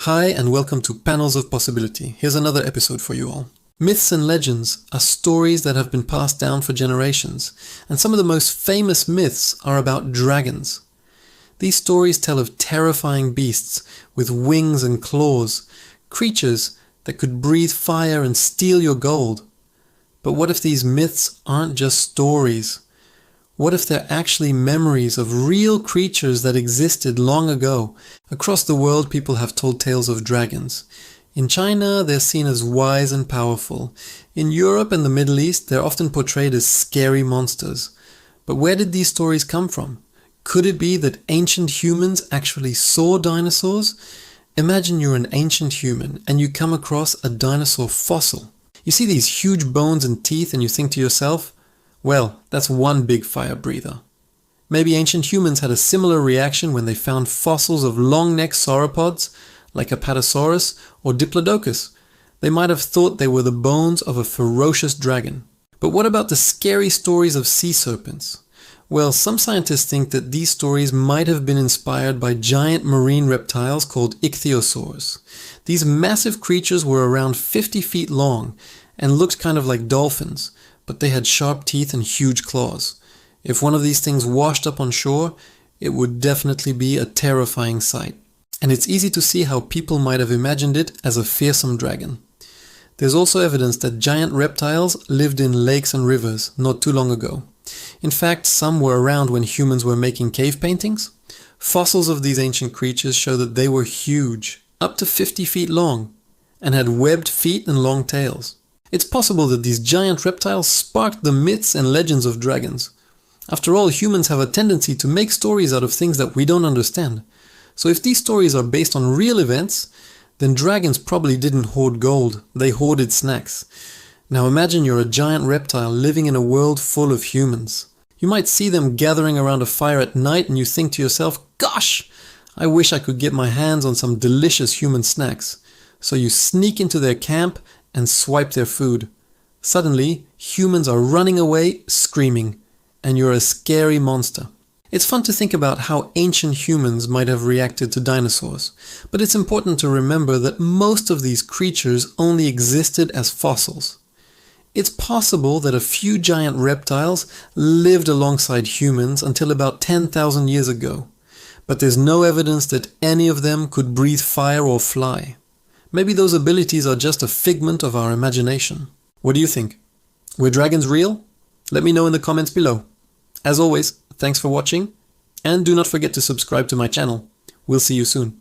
Hi and welcome to Panels of Possibility. Here's another episode for you all. Myths and legends are stories that have been passed down for generations, and some of the most famous myths are about dragons. These stories tell of terrifying beasts with wings and claws, creatures that could breathe fire and steal your gold. But what if these myths aren't just stories? What if they're actually memories of real creatures that existed long ago? Across the world, people have told tales of dragons. In China, they're seen as wise and powerful. In Europe and the Middle East, they're often portrayed as scary monsters. But where did these stories come from? Could it be that ancient humans actually saw dinosaurs? Imagine you're an ancient human and you come across a dinosaur fossil. You see these huge bones and teeth and you think to yourself, well, that's one big fire breather. Maybe ancient humans had a similar reaction when they found fossils of long-necked sauropods like Apatosaurus or Diplodocus. They might have thought they were the bones of a ferocious dragon. But what about the scary stories of sea serpents? Well, some scientists think that these stories might have been inspired by giant marine reptiles called ichthyosaurs. These massive creatures were around 50 feet long and looked kind of like dolphins, but they had sharp teeth and huge claws. If one of these things washed up on shore, it would definitely be a terrifying sight. And it's easy to see how people might have imagined it as a fearsome dragon. There's also evidence that giant reptiles lived in lakes and rivers not too long ago. In fact, some were around when humans were making cave paintings. Fossils of these ancient creatures show that they were huge, up to 50 feet long, and had webbed feet and long tails. It's possible that these giant reptiles sparked the myths and legends of dragons. After all, humans have a tendency to make stories out of things that we don't understand. So if these stories are based on real events, then dragons probably didn't hoard gold, they hoarded snacks. Now imagine you're a giant reptile living in a world full of humans. You might see them gathering around a fire at night and you think to yourself, gosh, I wish I could get my hands on some delicious human snacks. So you sneak into their camp and swipe their food. Suddenly, humans are running away, screaming, and you're a scary monster. It's fun to think about how ancient humans might have reacted to dinosaurs, but it's important to remember that most of these creatures only existed as fossils. It's possible that a few giant reptiles lived alongside humans until about 10,000 years ago, but there's no evidence that any of them could breathe fire or fly. Maybe those abilities are just a figment of our imagination. What do you think? Were dragons real? Let me know in the comments below. As always, thanks for watching, and do not forget to subscribe to my channel. We'll see you soon.